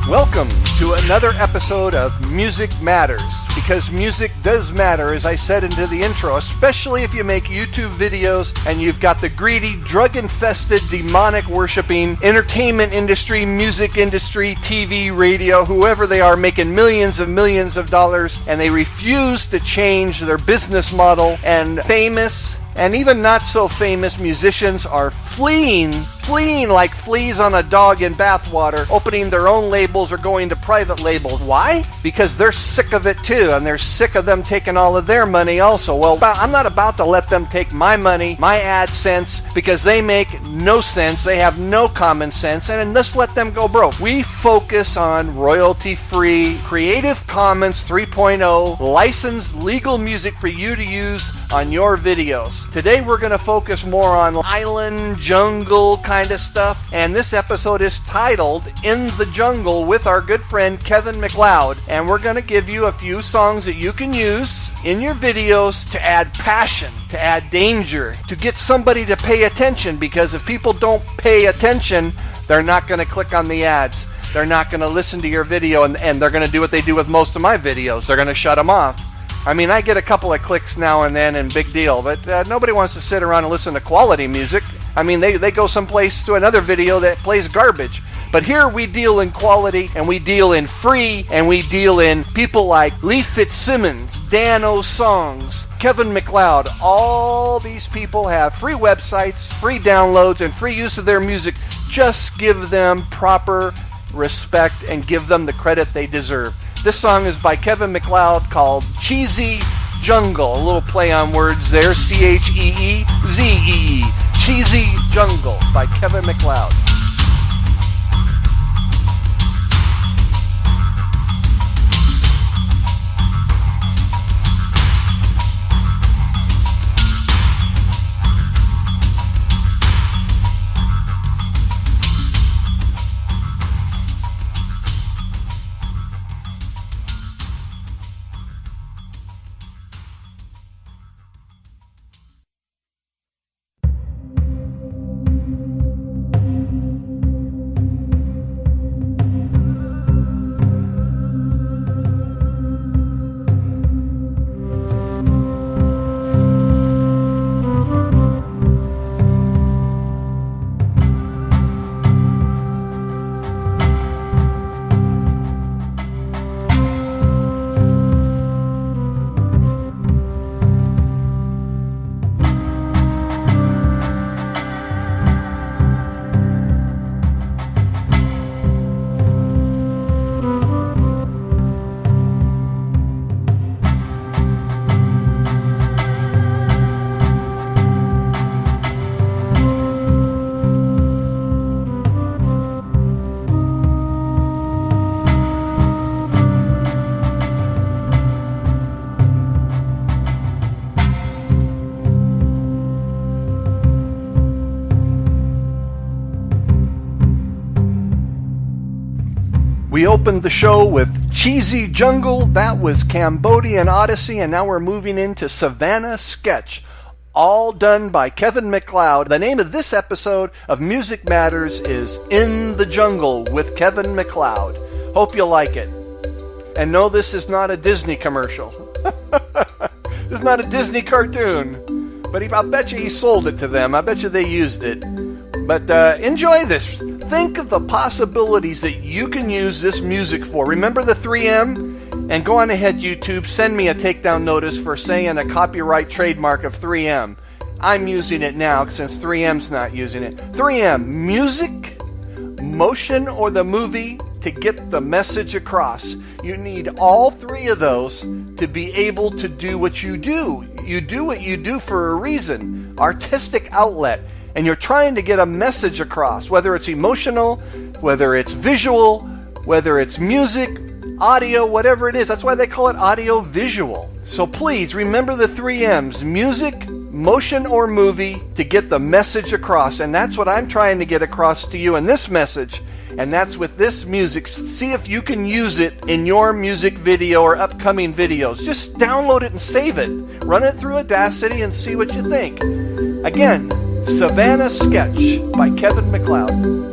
Welcome to another episode of Music Matters, because music does matter, as I said into the intro, especially if you make YouTube videos and you've got the greedy, drug-infested, demonic worshipping entertainment industry, music industry, TV, radio, whoever they are, making millions of dollars, and they refuse to change their business model, and famous and even not so famous musicians are fleeing like fleas on a dog in bathwater, opening their own labels or going to private labels. Why? Because they're sick of it too, and they're sick of them taking all of their money also. Well, I'm not about to let them take my money, my AdSense, because they make no sense, they have no common sense, and just let them go broke. We focus on royalty-free, Creative Commons 3.0, licensed legal music for you to use on your videos. Today we're going to focus more on island, jungle kind of stuff, and this episode is titled In the Jungle with our good friend Kevin MacLeod, and we're going to give you a few songs that you can use in your videos to add passion, to add danger, to get somebody to pay attention, because if people don't pay attention, they're not going to click on the ads. They're not going to listen to your video, and they're going to do what they do with most of my videos. They're going to shut them off. I mean, I get a couple of clicks now and then, and big deal, but nobody wants to sit around and listen to quality music. I mean, they go someplace to another video that plays garbage. But here we deal in quality, and we deal in free, and we deal in people like Lee Fitzsimmons, Dan O'Songs, Kevin MacLeod. All these people have free websites, free downloads, and free use of their music. Just give them proper respect and give them the credit they deserve. This song is by Kevin MacLeod called Chee Zee Jungle. A little play on words there. Cheezee. Chee Zee Jungle by Kevin MacLeod. We opened the show with Chee Zee Jungle, that was Cambodian Odyssey, and now we're moving into Savannah Sketch, all done by Kevin MacLeod. The name of this episode of Music Matters is In the Jungle with Kevin MacLeod. Hope you like it. And no, this is not a Disney commercial. This is not a Disney cartoon. But I bet you he sold it to them. I bet you they used it. But enjoy this. Think of the possibilities that you can use this music for. Remember the 3M? And go on ahead, YouTube, send me a takedown notice for saying a copyright trademark of 3M. I'm using it now since 3M's not using it. 3M, music, motion, or the movie to get the message across. You need all three of those to be able to do what you do. You do what you do for a reason, artistic outlet, and you're trying to get a message across, whether it's emotional, whether it's visual, whether it's music, audio, whatever it is. That's why they call it audio visual. So please remember the 3 M's: music, motion, or movie, to get the message across. And that's what I'm trying to get across to you in this message. And that's with this music. See if you can use it in your music video or upcoming videos. Just download it and save it. Run it through Audacity and see what you think. Again, Savannah Sketch by Kevin MacLeod.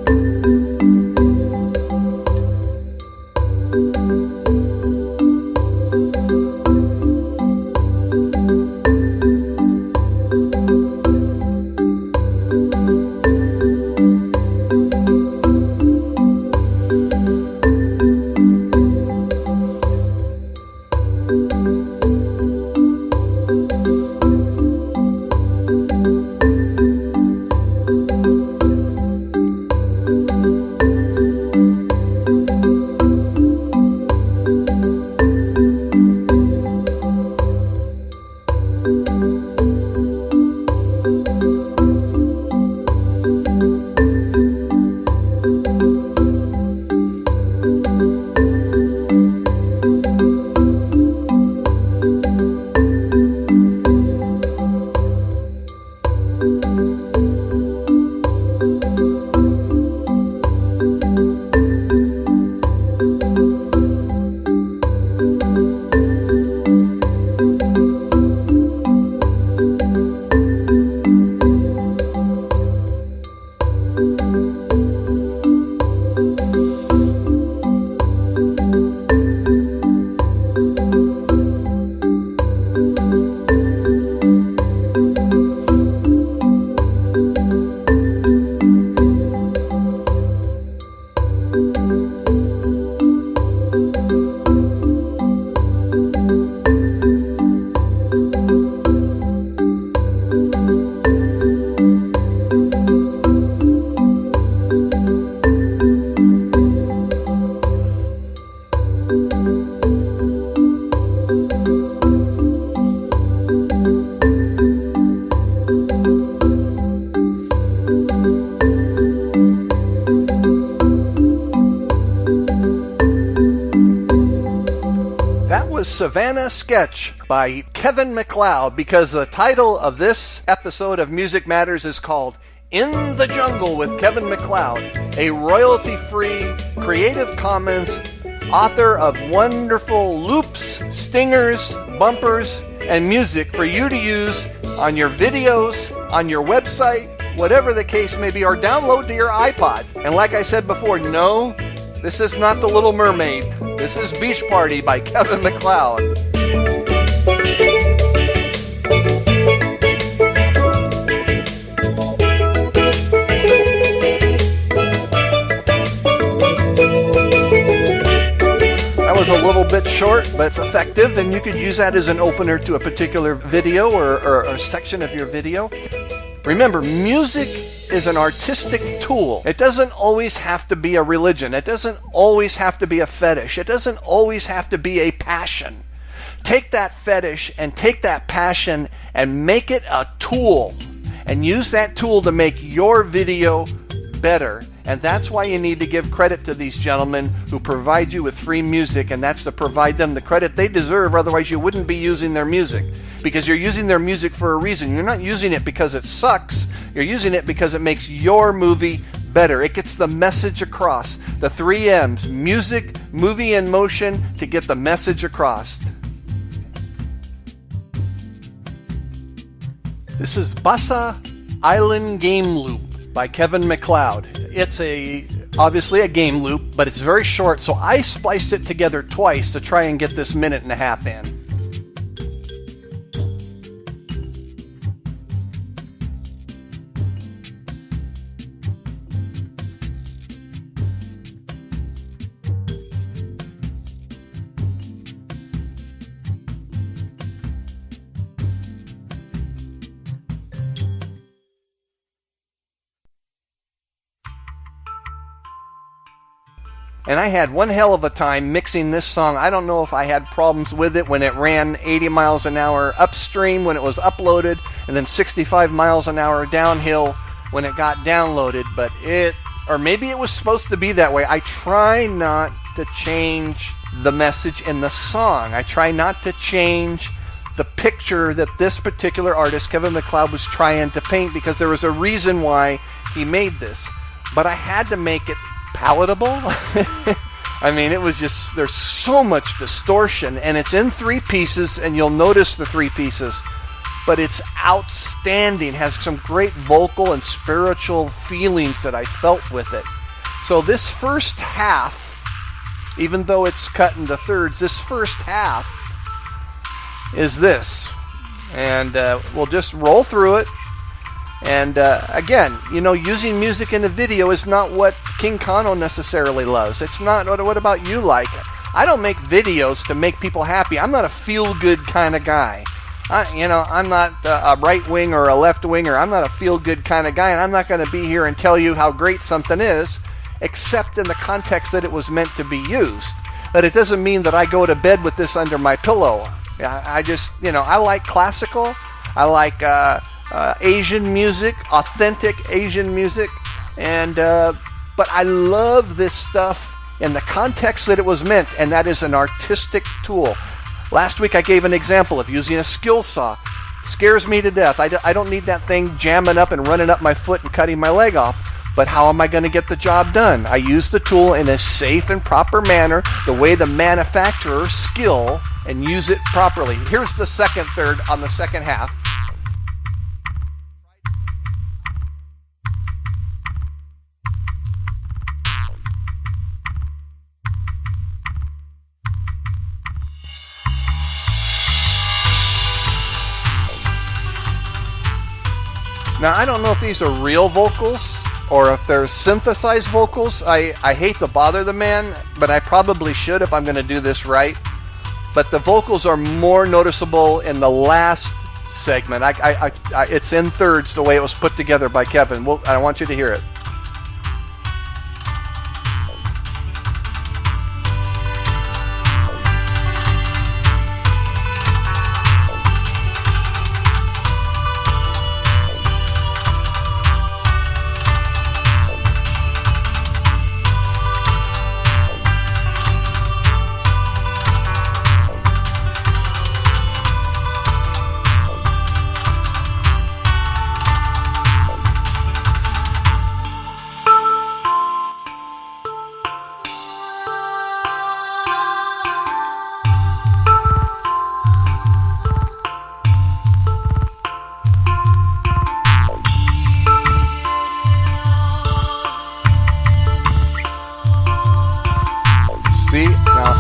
Savannah Sketch by Kevin MacLeod, because the title of this episode of Music Matters is called In the Jungle with Kevin MacLeod, a royalty-free Creative Commons author of wonderful loops, stingers, bumpers, and music for you to use on your videos, on your website, whatever the case may be, or download to your iPod. And like I said before, no, this is not The Little Mermaid. This is Beach Party by Kevin MacLeod. That was a little bit short, but it's effective, and you could use that as an opener to a particular video or a section of your video. Remember, music is an artistic tool. It doesn't always have to be a religion. It doesn't always have to be a fetish. It doesn't always have to be a passion. Take that fetish and take that passion and make it a tool, and use that tool to make your video better. And that's why you need to give credit to these gentlemen who provide you with free music, and that's to provide them the credit they deserve. Otherwise you wouldn't be using their music, because you're using their music for a reason. You're not using it because it sucks. You're using it because it makes your movie better. It gets the message across. The 3 M's: music, movie, and motion, to get the message across. This is Bassa Island Game Loop by Kevin MacLeod. It's obviously a game loop, but it's very short, so I spliced it together twice to try and get this 1.5 minutes in. And I had one hell of a time mixing this song. I don't know if I had problems with it when it ran 80 miles an hour upstream when it was uploaded, and then 65 miles an hour downhill when it got downloaded, but or maybe it was supposed to be that way. I try not to change the message in the song. I try not to change the picture that this particular artist, Kevin MacLeod, was trying to paint, because there was a reason why he made this. But I had to make it palatable. I mean, it was just, there's so much distortion, and it's in 3 pieces, and you'll notice the 3 pieces, but it's outstanding, has some great vocal and spiritual feelings that I felt with it. So this first half, even though it's cut into thirds, this first half is this, and we'll just roll through it. And again, you know, using music in a video is not what King Kano necessarily loves. It's not. What about you like? I don't make videos to make people happy. I'm not a feel-good kind of guy. I'm not a right wing or a left winger. I'm not a feel-good kind of guy, and I'm not going to be here and tell you how great something is, except in the context that it was meant to be used. But it doesn't mean that I go to bed with this under my pillow. I just, I like classical. I like Asian music, authentic Asian music, and but I love this stuff in the context that it was meant, and that is an artistic tool. Last week I gave an example of using a skill saw. Scares me to death. I don't need that thing jamming up and running up my foot and cutting my leg off. But how am I going to get the job done? I use the tool in a safe and proper manner, the way the manufacturer skill, and use it properly. Here's the second third on the second half. Now, I don't know if these are real vocals or if they're synthesized vocals. I hate to bother the man, but I probably should if I'm going to do this right. But the vocals are more noticeable in the last segment. It's in thirds the way it was put together by Kevin. I want you to hear it.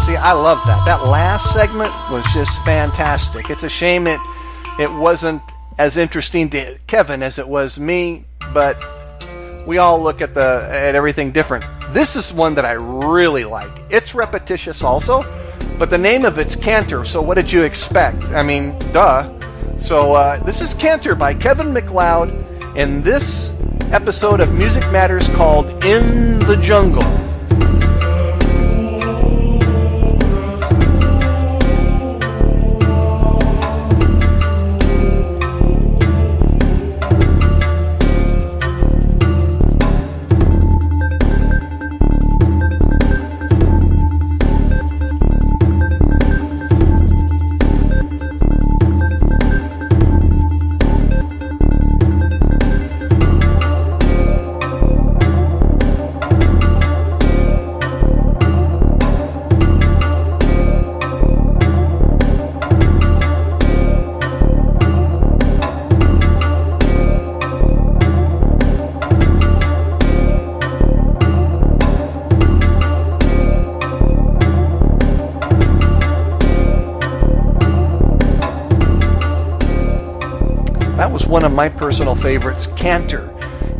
See, I love that. That last segment was just fantastic. It's a shame it wasn't as interesting to Kevin as it was me, but we all look at everything different. This is one that I really like. It's repetitious also, but the name of it's Canter, so what did you expect? I mean, duh. So this is Canter by Kevin MacLeod in this episode of Music Matters called In the Jungle. That was one of my personal favorites, Canter.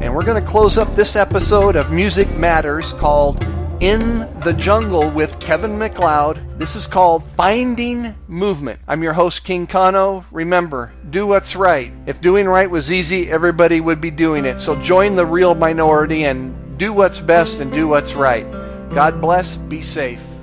And we're going to close up this episode of Music Matters called In the Jungle with Kevin MacLeod. This is called Finding Movement. I'm your host, King Kano. Remember, do what's right. If doing right was easy, everybody would be doing it. So join the real minority and do what's best and do what's right. God bless. Be safe.